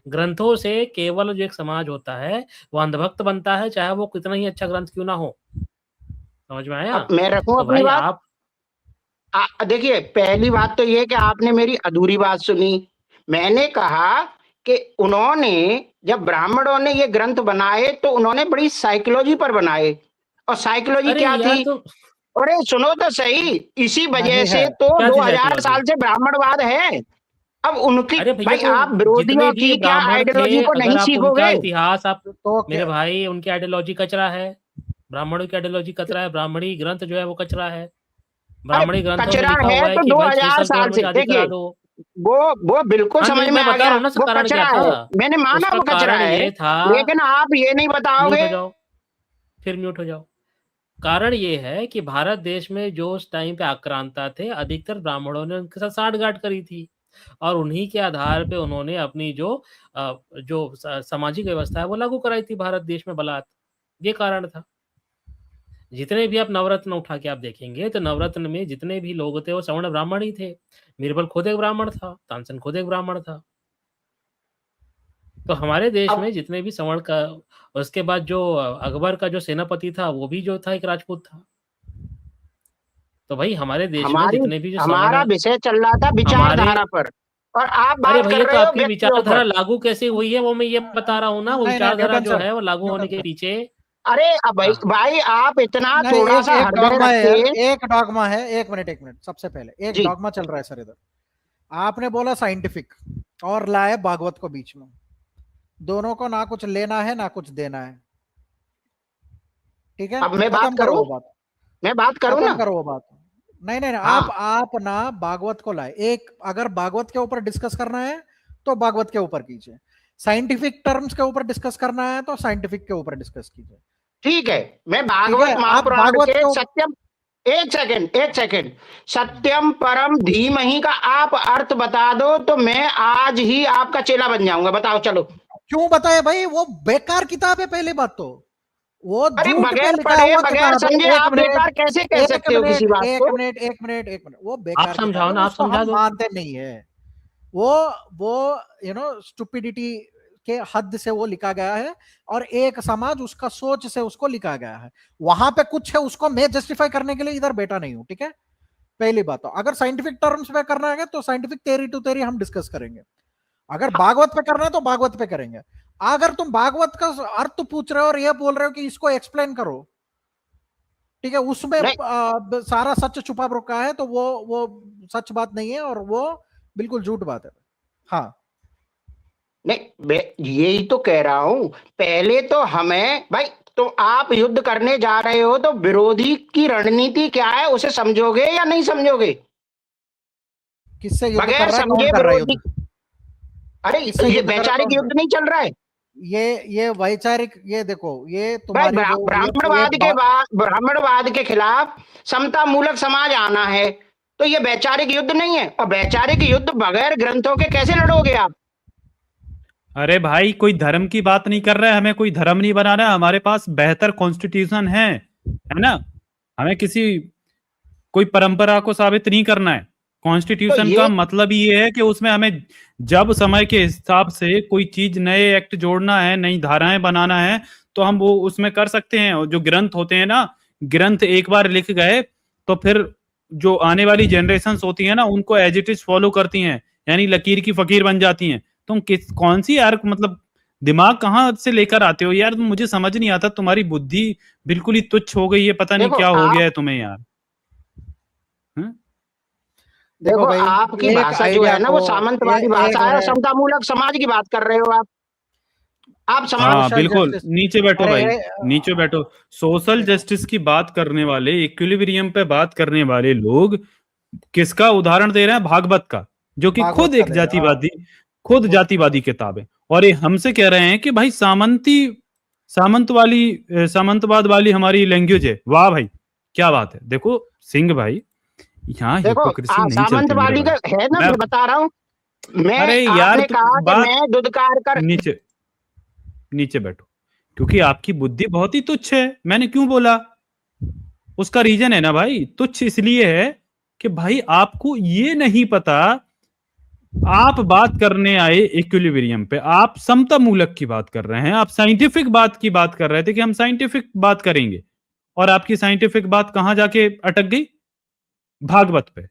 ग्रंथों से केवल जो एक समाज होता है वो अंधभक्त बनता है, चाहे वो कितना ही अच्छा ग्रंथ क्यों ना हो। समझ में आया? अब मैं रखूं तो अपनी भाई बात। आप देखिए, पहली बात तो ये कि आपने मेरी अधूरी बात सुनी। मैंने कहा कि उन्होंने, जब ब्राह्मणों ने ये ग्रंथ बनाए तो उन्होंने बड़ी साइकोलॉजी पर बनाए, और साइकोलॉजी अरे क्या यार, थी? तो अरे सुनो तो सही, इसी वजह नहीं है। से तो क्या थी 2000 साइकोलॉजी? साल से ब्राह्मणवाद है। अब उनकी, अरे भैया, भाई तो आप जितने विरोधियों भी की क्या ब्राह्मण आइडियोलॉजी थे, को अगर नहीं आप उनका सीखोगे? इतिहास आप तो मेरे भाई, उनकी आइडियोलॉजी कचरा है। ब्राह्मणों की आइडियोलॉजी कचरा है, ब्राह्मणी ग्रंथ जो है वो कचरा है। अरे ब्राह्मणी ग्रंथों में कचरा लिखा है हुआ है तो कि भाई 6 2000 साल की उम्र साल में से, शादी देखिए, करा दो। वो बिल्कुल हाँ, समझ नहीं, में मैं आ बता गया, रहा हूँ ना वो कारण क्या कचरा था। है, मैंने माना उसका वो कचरा कारण है, ये था, लेकिन आप ये नहीं म्यूट बताओगे। हो जाओ, फिर म्यूट हो जाओ। कारण ये है कि भारत देश में जो उस टाइम पे आक्रांता थे, अधिकतर ब्राह्मणों ने उनके साथ साठगांठ करी थी, और उन्हीं के आधार पे उन्होंने अपनी जो सामाजिक व्यवस्था है वो लागू कराई थी भारत देश में बलात्। ये कारण था। जितने भी आप नवरत्न उठा के आप देखेंगे तो नवरत्न में जितने भी लोग थे वो सवर्ण ब्राह्मण ही थे। बीरबल खुद एक ब्राह्मण था, तानसेन खुद एक ब्राह्मण था। तो हमारे देश अब में जितने भी सवर्ण का, उसके बाद जो अकबर का जो सेनापति था वो भी जो था एक राजपूत था। तो भाई हमारे देश में हमारी जितने भी जो सवर्ण हमारा है, विषय चल रहा था हमारे विचारधारा पर, और आप अरे बात भैया, कर तो रहे हो आपकी व्यक्तियों विचारधारा पर। लागू कैसे हुई है वो मैं ये बता रहा हूँ ना। वो नहीं नहीं, विचारधारा न्यूटन जो सर, है वो लागू होने के न्यूटन सर, पीछे अरे अब भाई हाँ, भाई आप इतना नहीं, थोड़ा एक सा एक हृदय डॉगमा रख है के। यार, एक डॉगमा है। एक मिनट, सबसे पहले एक जी, डॉगमा चल रहा है सर इधर। आपने बोला साइंटिफिक, और लाए भागवत को बीच में। दोनों को ना कुछ लेना है ना कुछ देना है, ठीक है? अब मैं बात खत्म करो करूं, वो बात, मैं बात करूं खत्म ना। करो वो बात। नहीं नहीं नहीं, हाँ, आप ना भागवत को लाए। एक, अगर भागवत के ऊपर डिस्कस करना है तो भागवत के ऊपर कीजिए, साइंटिफिक टर्म्स के ऊपर डिस्कस करना है तो साइंटिफिक के ऊपर डिस्कस कीजिए, ठीक है। मैं ठीक भागवत है? आप महापुराण भागवत के के सत्यम, एक सेकंड, सत्यम परम धीमहि का आप अर्थ बता दो तो मैं आज ही आपका चेला बन जाऊंगा। बताओ चलो। क्यों बताए भाई? वो बेकार किताब है, पहली बात तो वो अरे झूठ पे बगैर लिखा पढ़े हुआ बगैर किताब समझे है। एक आप मिनट, बेकार कैसे कह एक सकते हो किसी मिनट, बात एक को? मिनट, एक मिनट, एक मिनट, वो आप बेकार किताब समझाओ है, ना, आप उसको समझा हम दो। मानते नहीं है। वो वो स्टुपिडिटी के हद से वो लिखा गया है, और एक समाज उसका सोच से उसको लिखा गया है। वहां पे कुछ है, उसको मैं जस्टिफाई करने के लिए इधर बैठा नहीं हूं, ठीक है? पहली बात तो, अगर साइंटिफिक टर्म्स पे करना है तो साइंटिफिक थ्योरी टू थ्योरी हम डिस्कस करेंगे। अगर भागवत पे करना है तो भागवत पे करेंगे। अगर तुम भागवत का अर्थ पूछ रहे हो और ये बोल रहे हो कि इसको एक्सप्लेन करो, ठीक है, उसमें नहीं सारा सच छुपा रखा है, तो वो सच बात नहीं है, और वो बिल्कुल झूठ बात है। हाँ, नहीं, यही तो कह रहा हूं। पहले तो हमें भाई, तो आप युद्ध करने जा रहे हो तो विरोधी की रणनीति क्या है उसे समझोगे या नहीं समझोगे? किससे युद्ध कर बगैर रहा है? कौन समझे कर रहा है विरोधी, युद्ध? अरे किससे ये युद्ध कर रहा है? वैचारिक कौन कर युद्ध नहीं चल रहा है रहा है? ये वैचारिक, ये देखो, ये भाई। तुम्हारी जो ये ब्राह्मणवाद के बाद ब्राह्मणवाद के खिलाफ समता मूलक समाज आना है, तो ये वैचारिक युद्ध नहीं है। और वैचारिक युद्ध बगैर ग्रंथों के कैसे लड़ोगे आप? अरे भाई, कोई धर्म की बात नहीं कर रहा है, हमें कोई धर्म नहीं बनाना है, हमारे पास बेहतर कॉन्स्टिट्यूशन है ना। हमें किसी कोई परंपरा को साबित नहीं करना है। तो कॉन्स्टिट्यूशन का ये मतलब ये है कि उसमें हमें जब समय के हिसाब से कोई चीज, नए एक्ट जोड़ना है, नई धाराएं बनाना है, तो हम वो उसमें कर सकते हैं। और जो ग्रंथ होते हैं ना, ग्रंथ एक बार लिख गए तो फिर जो आने वाली जनरेशन होती है ना, उनको एज इट इज फॉलो करती हैं। यानी लकीर की फकीर बन जाती हैं। तुम कौन सी यार मतलब दिमाग कहाँ से लेकर आते हो यार, मुझे समझ नहीं आता। तुम्हारी बुद्धि बिल्कुल ही तुच्छ हो गई है, पता नहीं क्या हो गया है तुम्हें यार। देखो भाई, आपकी एक भाषा जो आइडिया है ना वो सामंतवादी भाषा है, समतामूलक समाज की बात कर रहे हो आप हाँ सोशल बिल्कुल, जस्टिस। नीचे बैठो अरे भाई, नीचे बैठो। सोशल जस्टिस की बात करने वाले, इक्विलिब्रियम पे बात करने वाले लोग किसका उदाहरण दे रहे हैं? भागवत का, जो कि भागवत खुद का एक दे रहा, हाँ, खुद खुद जातिवादी किताब है। और ये हमसे कह रहे हैं कि भाई सामंतवाद वाली हमारी लैंग्वेज है। वाह भाई, क्या बात है। देखो सिंह भाई, यहाँ देखो हिपोक्रेसी नहीं चलती मेरे सामंतवादी भाई। का है ना, मैं मैं बता रहा हूँ। अरे मैं यार आपने तू कहा कि बात, मैं दुदकार कर, नीचे नीचे बैठो, क्योंकि आपकी बुद्धि बहुत ही तुच्छ है। मैंने क्यों बोला? उसका रीजन है ना भाई, तुच्छ इसलिए है कि भाई आपको ये नहीं पता। आप बात करने आए इक्विलिब्रियम पे, आप समता मूलक की बात कर रहे हैं, आप साइंटिफिक बात की बात कर रहे थे कि हम साइंटिफिक बात करेंगे, और आपकी साइंटिफिक बात कहां जाके अटक गई? भागवत पे।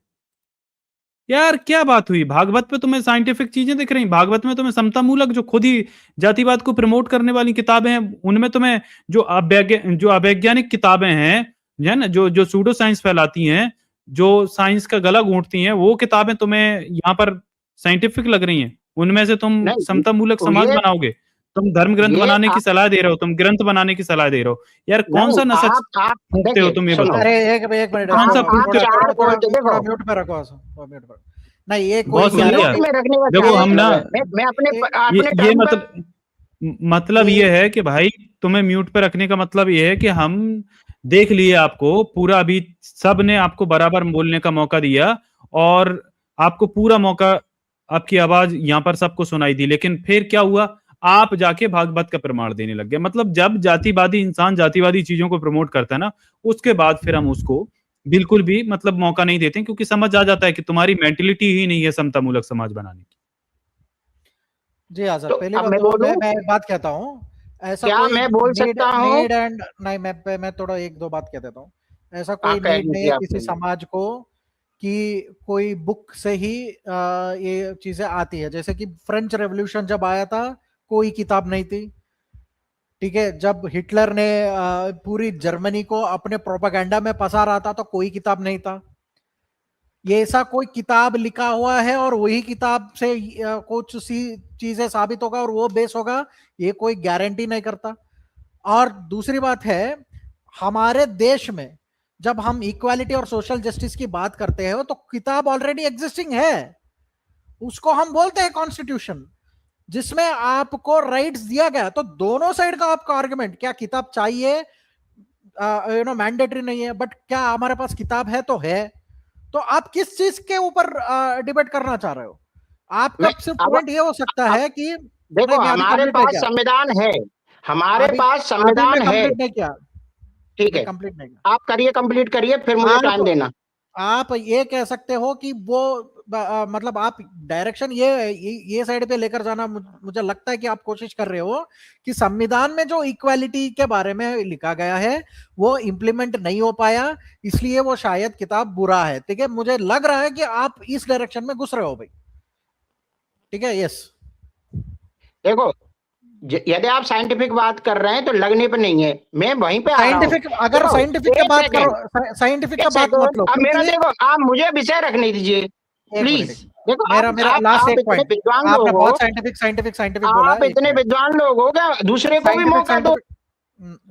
यार क्या बात हुई? भागवत पे तुम्हें साइंटिफिक चीजें दिख रही? भागवत में तुम्हें समता मूलक, जो खुद ही जातिवाद को प्रमोट करने वाली किताबें हैं, उनमें तुम्हें जो अवैज्ञानिक किताबें हैं, है ना, जो सूडो साइंस फैलाती हैं, जो साइंस का गला घोंटती हैं, वो किताबें तुम्हें यहाँ पर साइंटिफिक लग रही हैं। उनमें से तुम नहीं समता मूलक समाज ये बनाओगे? तुम धर्म ग्रंथ ये बनाने की सलाह दे रहे हो, तुम ग्रंथ बनाने की सलाह दे रहे हो। यार कौन नहीं, सा नशा आप फूकते हो देखिए तुम, ये सुनो, बताओ। अरे एक मिनट, कौन सा आप फूकते हो? चार पॉइंट थोड़ा देखो, म्यूट पे रखो, म्यूट पर। नहीं, ये कोई बहुत सही म्यूट है। गारंटी, में रखने का क्या देखो हम ना, मतलब है? मैं अपने अपने ये टर्म पर मतलब ये है कि भाई तुम्हें म्यूट पे रखने का मतलब ये है कि हम देख लिए आपको पूरा, अभी सब ने आपको बराबर बोलने का मौका दिया, और आपको पूरा मौका, आपकी आवाज यहाँ पर सबको सुनाई दी, लेकिन फिर क्या हुआ? आप जाके भागवत का प्रमाण देने लग गए। मतलब जब जातिवादी इंसान जातिवादी चीजों को प्रमोट करता है ना, उसके बाद फिर हम उसको बिल्कुल भी मतलब मौका नहीं देते, क्योंकि समझ आ जाता है कि तुम्हारी मेंटेलिटी ही नहीं है समतामूलक समाज बनाने की। जी हाँ सर, तो पहली अब बात मैं तो बोलूं, मैं एक बात कहता हूँ। ऐसा क्या कोई मैं बोल नीड सकता हूँ? नीड एंड नहीं, मैं थोड़ा एक दो बात कह देता हूँ। ऐसा कोई कह नीड नहीं दीजिए है आप किसी पहले। समाज को कि कोई बुक से ही ये चीजें आती है। जैसे कि फ्रेंच रेवोल्यूशन जब आया था, कोई किताब नहीं थी, ठीक है। जब हिटलर ने पूरी जर्मनी को अपने प्रोपागेंडा में फंसा रहा था, तो कोई किताब नहीं था। ये ऐसा कोई किताब लिखा हुआ है और वही किताब से कुछ सी चीजें साबित होगा और वो बेस होगा, ये कोई गारंटी नहीं करता। और दूसरी बात है, हमारे देश में जब हम इक्वालिटी और सोशल जस्टिस की बात करते हैं तो किताब ऑलरेडी एग्जिस्टिंग है, उसको हम बोलते हैं कॉन्स्टिट्यूशन, जिसमें आपको राइट्स दिया गया। तो दोनों साइड का आपका आर्गुमेंट, क्या किताब चाहिए, मैंडेटरी नहीं है, बट क्या हमारे पास किताब है तो है। तो आप किस चीज के ऊपर डिबेट करना चाह रहे हो? आपका मैं सिर्फ अब पॉइंट ये हो सकता अब है कि देखो नहीं, मैं अभी हमारे कंप्लीट नहीं पास किया, संविधान है, हमारे अभी पास अभी मैं संविधान है। कंप्लीट नहीं किया, ठीक मैं है, कंप्लीट नहीं किया। आप करिए, कंप्लीट करिए, फिर मुझे टाइम आप देना। आप ये कह सकते हो कि वो मतलब आप डायरेक्शन ये साइड पे लेकर जाना, मुझे लगता है कि आप कोशिश कर रहे हो कि संविधान में जो इक्वालिटी के बारे में लिखा गया है वो इंप्लीमेंट नहीं हो पाया, इसलिए वो शायद किताब बुरा है। ठीक है, मुझे लग रहा है कि आप इस डायरेक्शन में घुस रहे हो भाई। ठीक है, यस। देखो यदि आप साइंटिफिक बात कर रहे हैं तो लगने पे नहीं है, मैं वहीं पे आ रहा हूँ। साइंटिफिक, अगर देखो साइंटिफिक का एक बात सेकेंड, करो, साइंटिफिक का एक बात मत सेकेंड, लो, अब मेरा क्योंकि देखो, आप मुझे विषय रखने दीजिए एक मिनट, प्लीज। देखो मेरा मेरा लास्ट आप एक इतने पॉइंट। विद्वान आपने लोग हो, बहुत साइंटिफिक बोला आप है, एक इतने मिनट। विद्वान लोग हो, क्या दूसरे को भी साइंटिफिक मौका दो।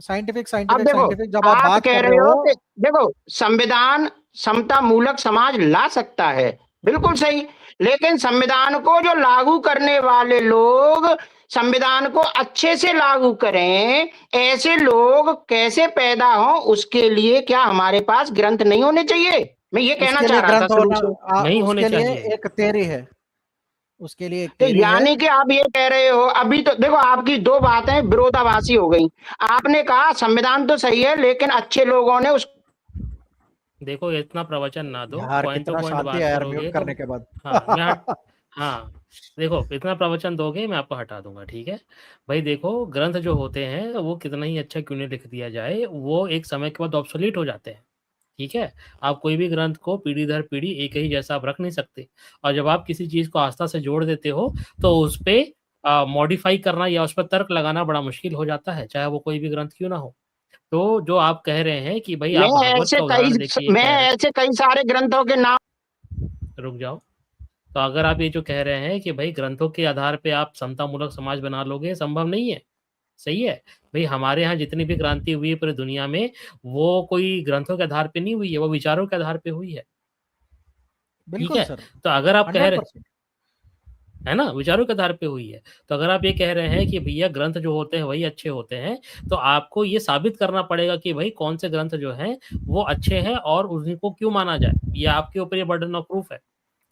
साइंटिफिक अब देखो साइंटिफिक जब आप आप बात कह कर रहे रहे हो हो, कि देखो संविधान समता मूलक समाज ला सकता है, बिल्कुल सही, लेकिन संविधान को जो लागू करने वाले लोग संविधान को अच्छे से लागू करें, ऐसे लोग कैसे पैदा हो, उसके लिए क्या हमारे पास ग्रंथ नहीं होने चाहिए? मैं ये कहना उसके चाह लिए रहा था ग्रंथ शुरू होना, से। नहीं होने उसके लिए चाहिए। एक theory है, उसके लिए एक तो theory है। यानी कि आप ये कह रहे हो, अभी तो देखो आपकी दो बातें विरोधाभासी हो गई। आपने कहा संविधान तो सही है, लेकिन अच्छे लोगों ने उस देखो इतना प्रवचन ना दो, यार पॉइंट टू कितना पॉइंट शांति बात है यार म्यूट करोगे तो करने के बाद। हाँ मैं हाँ देखो इतना प्रवचन दोगे मैं आपको हटा दूंगा, ठीक है भाई। देखो ग्रंथ जो होते हैं वो कितना ही अच्छा क्यों नहीं लिख दिया जाए, वो एक समय के बाद ऑब्सोलीट हो जाते हैं, ठीक है, आप कोई भी ग्रंथ को पीढ़ी दर पीढ़ी एक ही जैसा आप रख नहीं सकते, और जब आप किसी चीज को आस्था से जोड़ देते हो तो उस पे मॉडिफाई करना या उस पर तर्क लगाना बड़ा मुश्किल हो जाता है, चाहे वो कोई भी ग्रंथ क्यों ना हो। तो जो आप कह रहे हैं कि भाई आप भागवत का उदाहरण देके ये मैं कह रहे हैं, ऐसे कई सारे ग्रंथों के नाम रुक जाओ। तो अगर आप ये जो कह रहे हैं कि भाई ग्रंथों के आधार पे आप समतामूलक समाज बना लोगे, संभव नहीं है। सही है भाई, हमारे यहाँ जितनी भी क्रांति हुई है पूरी दुनिया में, वो कोई ग्रंथों के आधार पे नहीं हुई है, वो विचारों के आधार पे हुई है। ठीक बिल्कुल है, सर, तो अगर आप कह रहे 100%। है ना, विचारों के आधार पे हुई है, तो अगर आप ये कह रहे हैं कि भैया ग्रंथ जो होते हैं वही अच्छे होते हैं, तो आपको ये साबित करना पड़ेगा कि भाई कौन से ग्रंथ जो हैं वो अच्छे हैं और उनको क्यों माना जाए। ये आपके ऊपर ये बर्डन ऑफ प्रूफ है,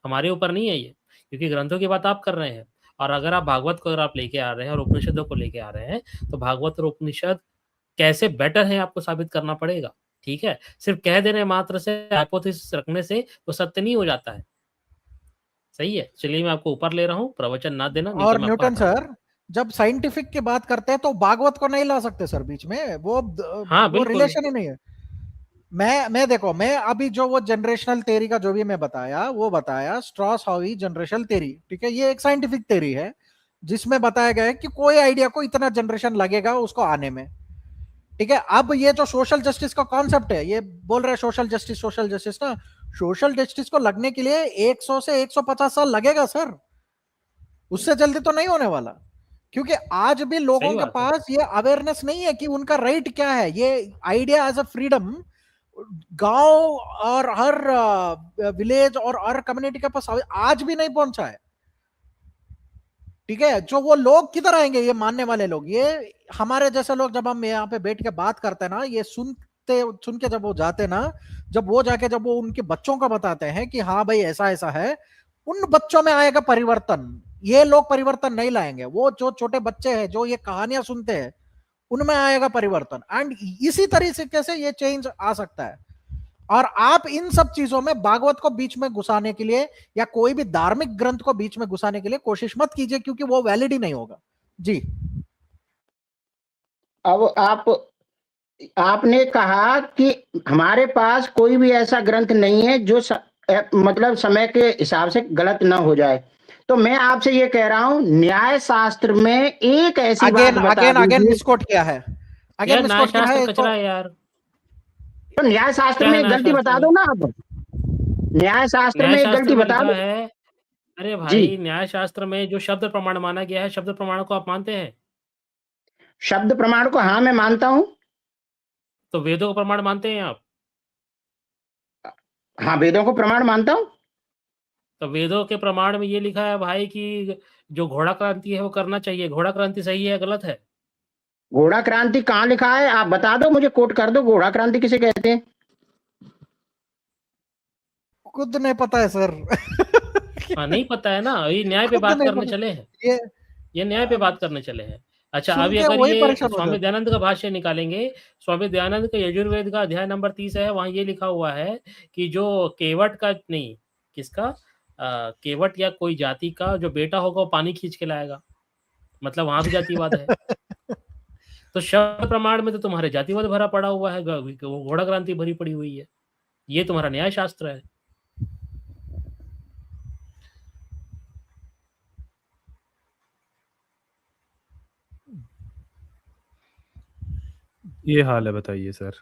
हमारे ऊपर नहीं है ये, क्योंकि ग्रंथों की बात आप कर रहे हैं। और अगर आप भागवत को अगर आप लेके आ रहे हैं और उपनिषदों को लेके आ रहे हैं, तो भागवत और उपनिषद कैसे बेटर है आपको साबित करना पड़ेगा। ठीक है, सिर्फ कह देने मात्र से, हाइपोथेसिस रखने से वो सत्य नहीं हो जाता है। सही है, चलिए मैं आपको ऊपर ले रहा हूँ, प्रवचन ना देना, नहीं तो और मैं आपको न्यूटन हटा दूंगा। सर, जब साइंटिफिक की बात करते हैं तो भागवत को नहीं ला सकते सर बीच में, हाँ वो बिल्कुल। रिलेशन ही नहीं है। मैं देखो, मैं अभी जो वो जनरेशनल थ्योरी का जो भी मैं बताया, वो बताया स्ट्रॉस हावी जनरेशनल थ्योरी, ठीक है, ये एक साइंटिफिक थ्योरी है जिसमें बताया गया है कि कोई आइडिया को इतना जनरेशन लगेगा उसको आने में। ठीक है, अब ये जो सोशल जस्टिस का कॉन्सेप्ट है, ये बोल रहे हैं सोशल जस्टिस ना, सोशल जस्टिस को लगने के लिए 100 से 150 साल लगेगा सर, उससे जल्दी तो नहीं होने वाला। क्योंकि आज भी लोगों सही के बात है। पास ये अवेयरनेस नहीं है कि उनका राइट क्या है, ये आइडिया एज अ फ्रीडम गांव और हर विलेज और हर कम्युनिटी के पास आज भी नहीं पहुंचा है। ठीक है, जो वो लोग किधर आएंगे, ये मानने वाले लोग, ये हमारे जैसे लोग, जब हम यहाँ पे बैठ के बात करते हैं ना, ये सुन के जब वो जाते ना, जब वो जाके जब वो उनके बच्चों को बताते हैं कि हाँ भाई ऐसा ऐसा है, उन बच्चों में आएगा परिवर्तन। ये लोग परिवर्तन नहीं लाएंगे, वो जो छोटे बच्चे हैं जो ये कहानियां सुनते हैं उनमें आएगा परिवर्तन। एंड इसी तरीके से ये चेंज आ सकता है। और आप इन सब चीजों में भागवत को बीच में घुसाने के लिए या कोई भी धार्मिक ग्रंथ को बीच में घुसाने के लिए कोशिश मत कीजिए, क्योंकि वो वैलिड ही नहीं होगा जी। अब आपने कहा कि हमारे पास कोई भी ऐसा ग्रंथ नहीं है जो मतलब समय के हिसाब से गलत ना हो जाए। तो मैं आपसे ये कह रहा हूं, न्याय शास्त्र में एक ऐसी बात बता अगेन दीजिए। मिसकोट किया है, यार न्याय मिसकोट किया शास्त्र है कचरा है यार। तो न्याय शास्त्र क्या में है एक न्याय गलती शास्त्र बता में? दो ना आप। न्याय शास्त्र न्याय में एक शास्त्र गलती में बता लिखा दो है, अरे जी। भाई न्याय शास्त्र में जो शब्द प्रमाण माना गया है, शब्द प्रमाण को आप मानते हैं? शब्द प्रमाण को हाँ मैं मानता हूं। तो वेदों का प्रमाण मानते हैं आप? हाँ, वेदों को प्रमाण मानता हूं। तो वेदों के प्रमाण में ये लिखा है भाई कि जो घोड़ा क्रांति है वो करना चाहिए। घोड़ा क्रांति सही है गलत है? घोड़ा क्रांति कहाँ लिखा है आप बता दो, मुझे कोट कर दो, घोड़ा क्रांति किसे कहते हैं। खुद नहीं पता है सर। हाँ नहीं पता है ना, ये न्याय पे खुद बात नहीं करने पता चले हैं, ये ये न्याय पे बात करने चले हैं। अच्छा, सुन अभी के अगर वही ये परेशान हो स्वामी जाता। दयानंद का भाष्य निकालेंगे, स्वामी दयानंद का यजुर्वेद का अध्याय नंबर 30 है, वहां ये लिखा हुआ है कि जो केवट का नहीं, किसका केवट या कोई जाति का जो बेटा होगा वो पानी खींच के लाएगा, मतलब वहां भी जातिवाद है। तो शब्द प्रमाण में तो तुम्हारे जातिवाद भरा पड़ा हुआ है, घोड़ा क्रांति भरी पड़ी हुई है, ये तुम्हारा न्याय शास्त्र है। ये हाल है, बताइए सर।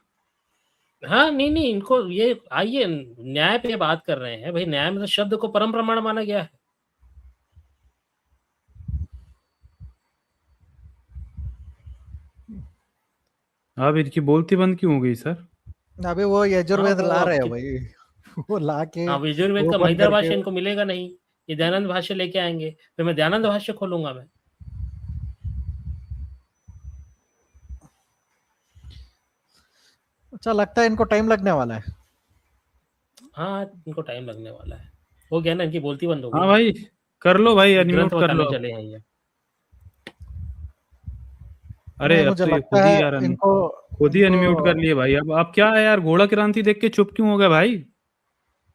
हाँ नहीं नहीं, इनको ये आइए न्याय पे बात कर रहे हैं भाई, न्याय में तो शब्द को परम प्रमाण माना गया है। अब इनकी बोलती बंद क्यों हो गई सर? अभी वो हाँ यजुर्वेद वो ला रहे हैं आपके, भाई। वो ला के हाँ यजुर्वेद का ओपन महिदर करके भाष्य इनको मिलेगा नहीं, ये दयानंद भाष्य लेके आएंगे, फिर मैं दयानंद भाष्य खोलूंगा मैं। अच्छा लगता है इनको टाइम लगने वाला है। हाँ इनको टाइम लगने वाला है, हो गया ना, इनकी बोलती बंद हो हाँ गई, भाई, कर लो भाई, ये ग्रंथ अनम्यूट कर लो बताने अब। चले हैं ये। अरे नहीं, अब मुझे तो ये लगता खुद है ही यार इनको खुद ही इनको अनम्यूट कर लिए भाई। अब क्या है यार, घोड़ा क्रांति देख के चुप क्यों हो गए भाई?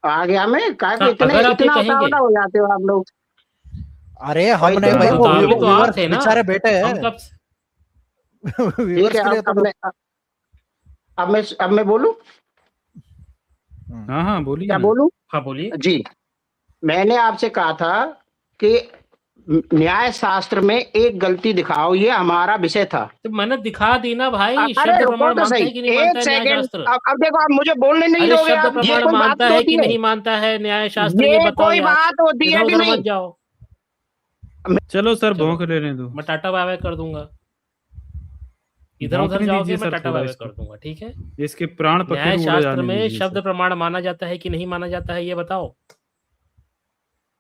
आ गया मैं काय पे हाँ इतने अगर आप ये इतना कहेंगे, उतावला हो जाते हो आप लोग। अरे और हम नहीं इतने भाई, वो उतावले तो आप व्यूअर्स थे ना, बेचारे बैठे हम हैं। कब ठीक व्यूअर्स है। के लिए तो अब मैं बोलूं। हाँ, हाँ, बोलिए क्या ना। बोलूं? हाँ बोलिए। जी, मैंने आपसे कहा था कि न्याय शास्त्र में एक गलती दिखाओ, ये हमारा विषय था। तो मैंने दिखा दी ना भाई, अरे शब्द रुको प्रमाण तो मानता सही, है कि नहीं एक मानता है न्याय सेकंड। शास्त्र? अब देखो, आप मुझे बोलने नहीं अरे दोगे, शब्द आप ये प्रमाण कोई बात मानता है होती कि है? नहीं मानता है न्याय शास्त्र, ये ये बताओ कोई यार। बात होती है इधर कि उधर नहीं? मत जाओ। चलो सर चलो भौंक लेने दो। मैं टाटा बाय बाय कर दूंगा। इधर उधर भौंकने जाओगे दीजिए मैं सर टाटा थोड़ा बाय बाय इसको। कर दूंगा, ठीक है। इसके प्राण न्याय पखेरु उड़ शास्त्र जाने में दीजिए शब्द सर। प्रमाण माना जाता है कि नहीं माना जाता है, ये बताओ।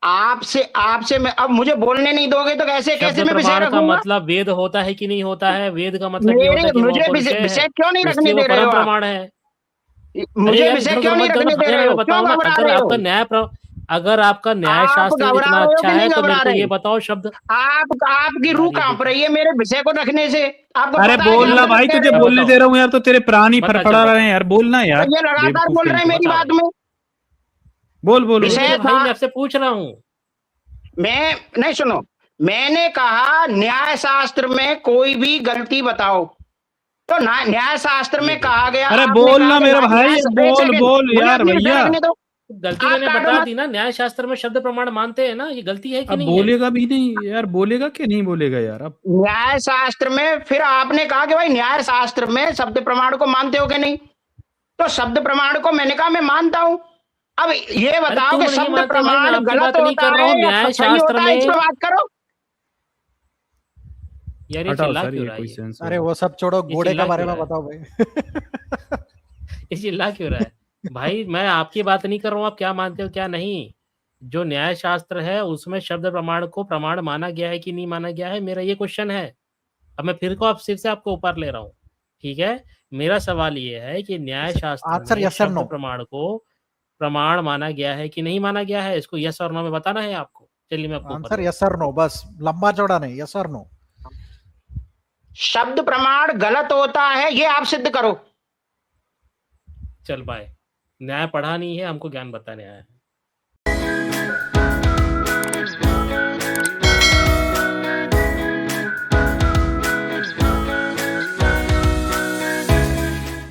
आपसे आपसे मैं अब मुझे बोलने नहीं दोगे तो कैसे शब्द मैं विषय प्रमाण का रखूंगा? मतलब वेद होता है कि नहीं होता है? वेद का मतलब ये होता मेरे है कि वो मुझे अपरिचय है, विषय क्यों नहीं रखने इसलिए वो दे रहे परम हो आप? प्रमाण है। अरे मुझे यार विषय इधर उधर क्यों नहीं मत जाओ ना रखने दे भैया, रहे मैं हो? क्यों बताऊं ना, घबरा अगर रहे आपका हो? अगर आपका न्याय आप शास्त्र घबरा इतना रहे हो अच्छा कि है नहीं तो मेरे घबरा को रहे? ये बताओ शब्द। आपकी रूह यार ये कांप देखो, रही है मेरे विषय को रखने से। आपको अरे पता है कि आप बोलना गलत भाई, कह तुझे रहे अब हो। बोलने बताओ, दे रहा हूँ यार, तो तेरे प्राण ही बता, चल फड़फड़ा रहे बता हैं यार, बोलना तो यार। ये लगातार बेवकूफ बोल कहीं रहे हैं के। मेरी बता बात भाई। में। बोल बोल बोल। विषय अरे था, भाई मैं आपसे पूछ रहा हूँ। मैं नहीं, सुनो, मैंने कहा न्याय शास्त्र में कोई भी गलती बताओ। तो न्याय शास्त्र ये में कहा देखो, गया, अरे आपने कहा बोलना कि मेरा भाई, एक बोल सेकंड, बोल मुझे यार अपनी विषय भैया। रखने दो। गलती आप मैंने काटो बता मत। दी ना, न्याय शास्त्र में शब्द प्रमाण मानते हैं ना, ये गलती है कि अब नहीं है? बोलेगा भी नहीं यार, बोलेगा कि नहीं बोलेगा यार अब। न्याय शास्त्र में फिर आपने कहा कि भाई न्याय शास्त्र में शब्द प्रमाण को मानते हो कि नहीं? तो शब्द प्रमाण को मैंने कहा मैं मानता हूं। अब ये अरे बताओ कि तुम नहीं शब्द मानते भाई, मैं प्रमाण आपकी गलत बात नहीं होता कर रहा है हूँ। या न्याय सही शास्त्र होता है, इस पर में बात करो। यार ये हटाओ चिल्ला सर, क्यों ये रहा है कोई ये? सेंस अरे हुआ? वो सब छोड़ो, ये घोड़े के चिल्ला बारे क्यों में रहा है? बताओ भाई। ये चिल्ला क्यों रहा है? भाई मैं आपकी बात नहीं कर रहा हूँ, आप क्या मानते हो क्या नहीं। जो न्याय शास्त्र है उसमें शब्द प्रमाण को प्रमाण माना गया है कि नहीं माना गया है, मेरा ये क्वेश्चन है। अब मैं फिर को आप सिर से आपको ऊपर ले रहा हूँ, ठीक है। मेरा सवाल ये है कि न्याय शास्त्र आंसर में यस और शब्द नो। प्रमाण को प्रमाण माना गया है कि नहीं माना गया है, इसको यस और नो में बताना है आपको। चलिए मैं आपको ऊपर आंसर ले यस और नो, बस लंबा चौड़ा नहीं, यस और नो। शब्द प्रमाण गलत होता है, ये आप सिद्ध करो। चल बाय। न्याय पढ़ा नहीं है, हमको ज्ञान बताने आया है।